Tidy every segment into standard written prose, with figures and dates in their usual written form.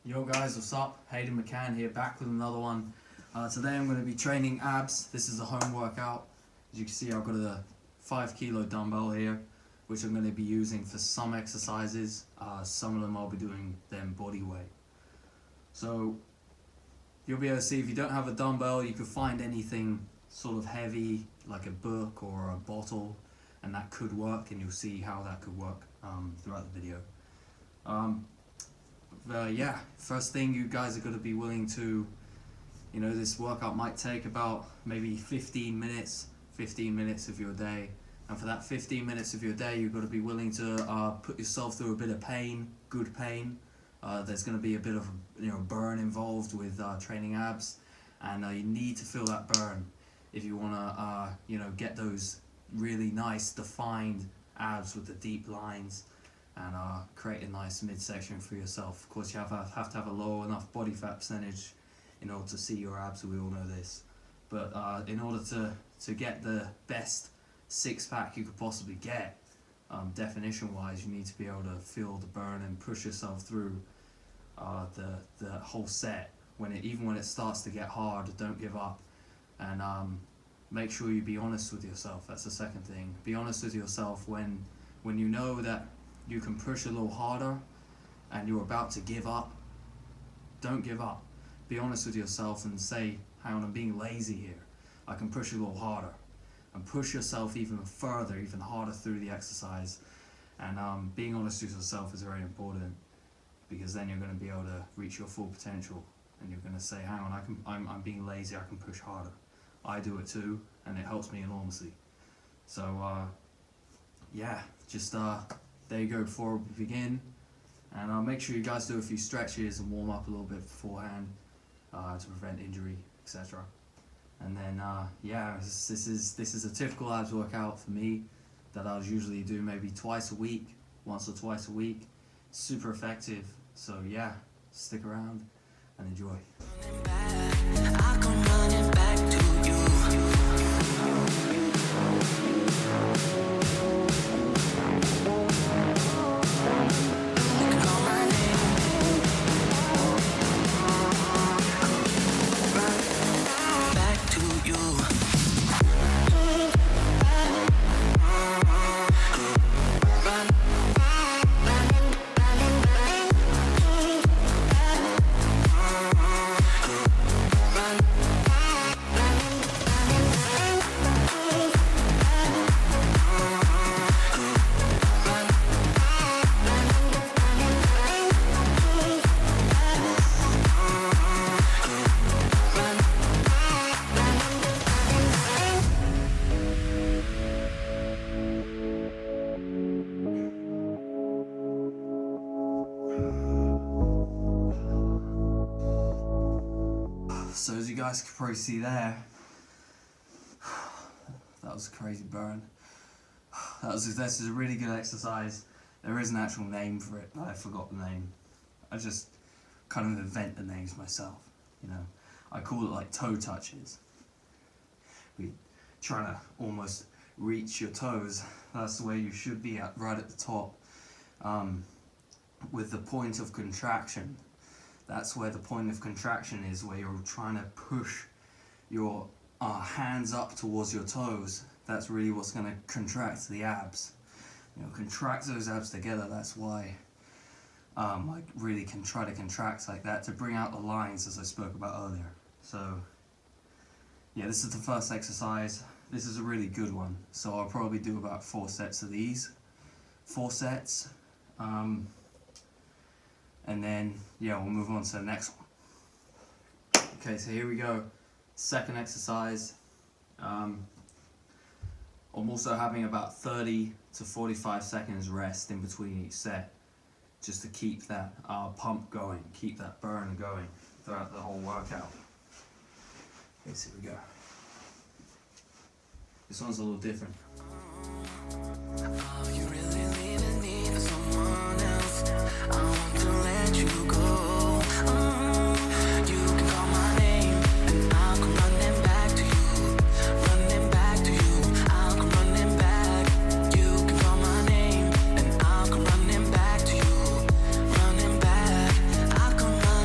Yo guys, what's up? Hadan McCann here, back with another one. Today I'm going to be training abs. This is a home workout. As you can see, I've got a 5 kilo dumbbell here, which I'm going to be using for some exercises. Some of them I'll be doing them body weight. So you'll be able to see, if you don't have a dumbbell, you could find anything sort of heavy like a book or a bottle, and that could work, and you'll see how that could work throughout the video. Yeah, first thing, you guys are going to be willing to, this workout might take about maybe 15 minutes of your day, and for that 15 minutes of your day, you've got to be willing to put yourself through a bit of pain, good pain. There's going to be a bit of burn involved with training abs, and you need to feel that burn if you want to get those really nice defined abs with the deep lines, and create a nice midsection for yourself. Of course, you have to have a low enough body fat percentage in order to see your abs. We all know this, but in order to get the best six-pack you could possibly get, definition-wise, you need to be able to feel the burn and push yourself through the whole set. Even when it starts to get hard, don't give up, and make sure you be honest with yourself. That's the second thing. Be honest with yourself when you know that you can push a little harder and you're about to give up. Don't give up. Be honest with yourself and say, hang on, I'm being lazy here. I can push a little harder. And push yourself even further, even harder through the exercise. And being honest with yourself is very important, because then you're going to be able to reach your full potential. And you're going to say, hang on, I'm being lazy, I can push harder. I do it too, and it helps me enormously. So yeah, just there you go before we begin. And make sure you guys do a few stretches and warm up a little bit beforehand to prevent injury, etc. And then yeah, this is a typical abs workout for me that I'll usually do maybe once or twice a week. Super effective. So yeah, stick around and enjoy. So as you guys can probably see there, that was a crazy burn. This is a really good exercise. There is an actual name for it, but I forgot the name. I just kind of invent the names myself, I call it like toe touches. We trying to almost reach your toes. That's the way you should be at, right at the top, with the point of contraction. That's where the point of contraction is, where you're trying to push your hands up towards your toes. That's really what's going to contract the abs. Contract those abs together. That's why I really can try to contract like that to bring out the lines, as I spoke about earlier. So yeah, this is the first exercise. This is a really good one. So I'll probably do about 4 sets of these. 4 sets. And then, yeah, we'll move on to the next one. Okay, so here we go. Second exercise. I'm also having about 30 to 45 seconds rest in between each set, just to keep that pump going, keep that burn going throughout the whole workout. Okay, so here we go. This one's a little different. Oh, you really leaving me for someone else? I want to let you go. You can call my name and I'll come running back to you. Running back to you. I'll come running back. You can call my name and I'll come running back to you. Running back. I'll come running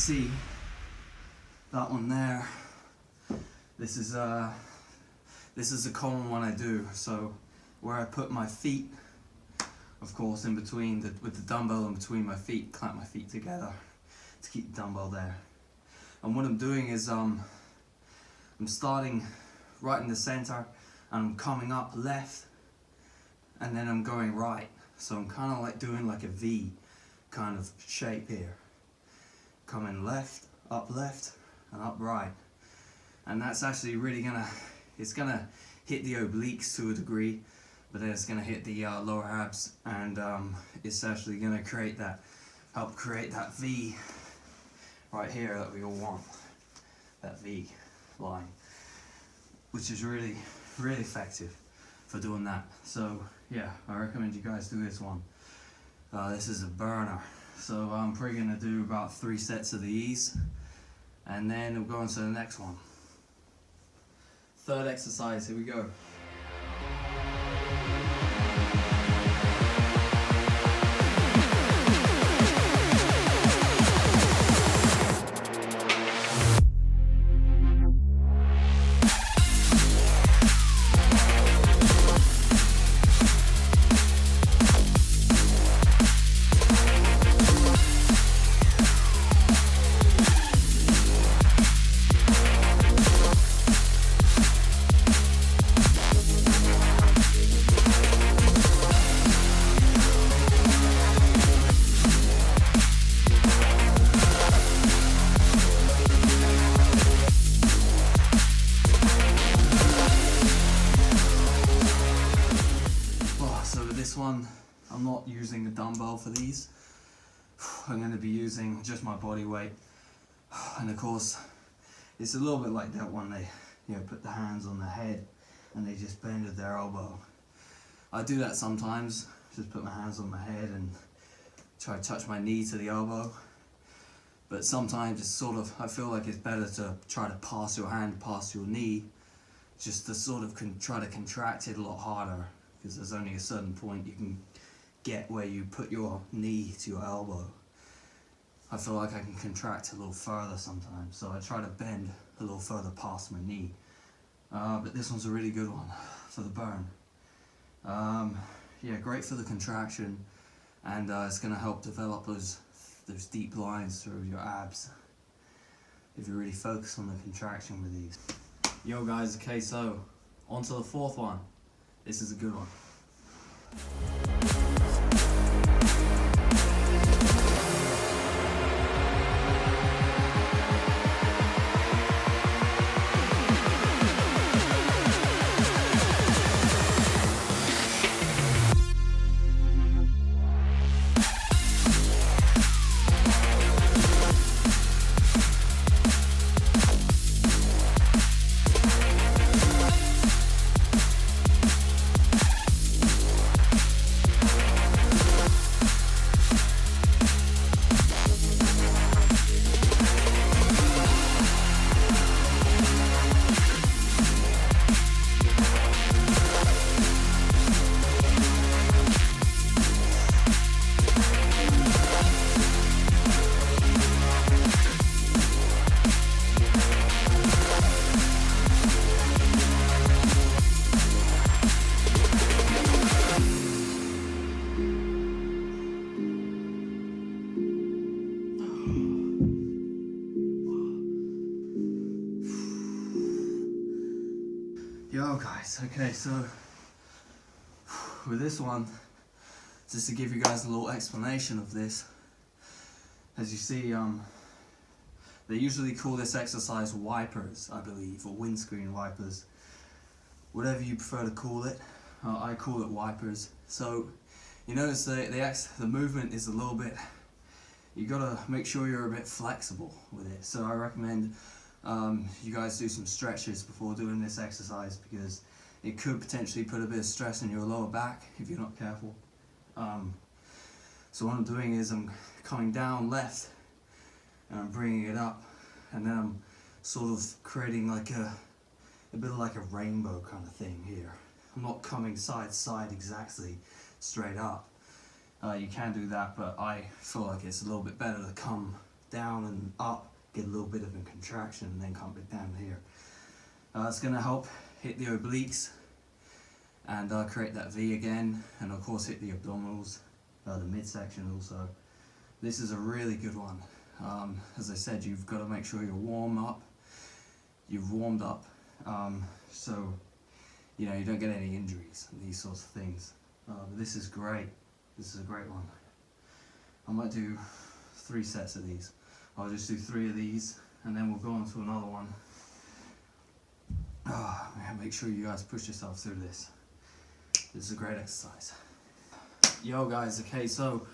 see that one there. This is a common one I do. So where I put my feet, of course, in between with the dumbbell in between my feet, clamp my feet together to keep the dumbbell there. And what I'm doing is I'm starting right in the center and I'm coming up left and then I'm going right. So I'm kind of like doing like a V kind of shape here. Coming left, and up right. And that's actually really it's gonna hit the obliques to a degree, but then it's gonna hit the lower abs, and it's actually gonna help create that V right here that we all want. That V line, which is really, really effective for doing that. So yeah, I recommend you guys do this one. This is a burner. So I'm probably gonna do about 3 sets of these, and then we'll go on to the next one. Third exercise, here we go. I'm not using a dumbbell for these. I'm going to be using just my body weight, and of course it's a little bit like that when they put the hands on the head and they just bend at their elbow. I do that sometimes, just put my hands on my head and try to touch my knee to the elbow, but sometimes it's I feel like it's better to try to pass your hand past your knee, just to sort of try to contract it a lot harder, because there's only a certain point you can get where you put your knee to your elbow. I feel like I can contract a little further sometimes, so I try to bend a little further past my knee. But this one's a really good one for the burn. Yeah, great for the contraction, and it's going to help develop those deep lines through your abs if you really focus on the contraction with these. Yo guys, okay, so on to the fourth one. This is a good one. Yo guys, okay, so with this one, just to give you guys a little explanation of this, as you see, they usually call this exercise wipers, I believe, or windscreen wipers, whatever you prefer to call it. I call it wipers. So you notice the movement is a little bit, you gotta make sure you're a bit flexible with it. So I recommend you guys do some stretches before doing this exercise, because it could potentially put a bit of stress on your lower back if you're not careful. So what I'm doing is I'm coming down left and I'm bringing it up, and then I'm sort of creating like a bit of like a rainbow kind of thing here. I'm not coming side to side exactly straight up. You can do that, but I feel like it's a little bit better to come down and up, get a little bit of a contraction, and then come back down here. It's going to help hit the obliques and create that V again, and of course hit the abdominals, the midsection also. This is a really good one. As I said, you've got to make sure you've warmed up, so you know you don't get any injuries and these sorts of things. This is great. This is a great one. I might do 3 sets of these. I'll just do 3 of these, and then we'll go on to another one. Man, make sure you guys push yourself through this. This is a great exercise. Yo guys, okay, so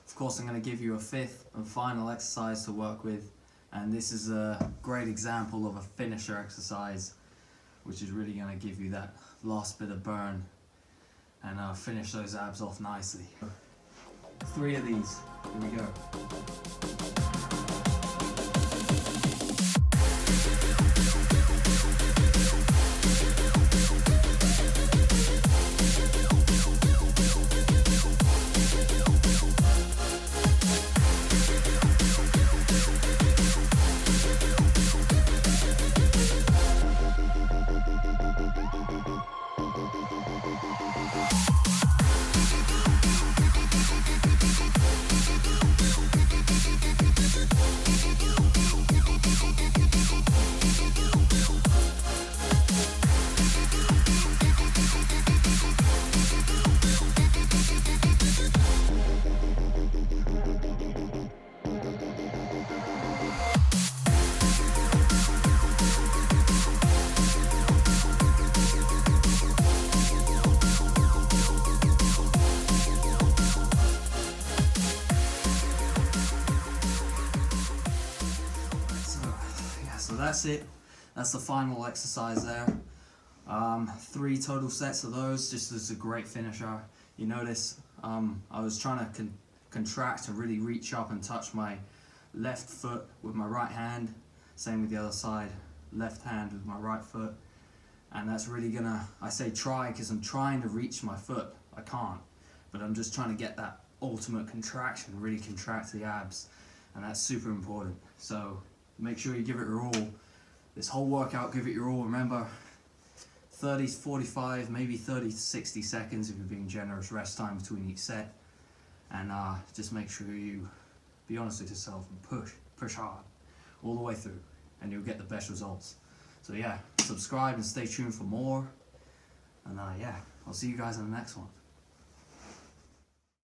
of course I'm going to give you a 5th and final exercise to work with, and this is a great example of a finisher exercise, which is really going to give you that last bit of burn and finish those abs off nicely. 3 of these, here we go. So that's it. That's the final exercise there. 3 total sets of those, just as a great finisher. You notice I was trying to contract and really reach up and touch my left foot with my right hand. Same with the other side, left hand with my right foot. And that's really gonna, I say try because I'm trying to reach my foot. I can't, but I'm just trying to get that ultimate contraction, really contract the abs, and that's super important. So make sure you give it your all. This whole workout, give it your all. Remember, 30 to 45, maybe 30 to 60 seconds if you're being generous, rest time between each set. And just make sure you be honest with yourself and push hard all the way through, and you'll get the best results. So yeah, subscribe and stay tuned for more. And yeah, I'll see you guys in the next one.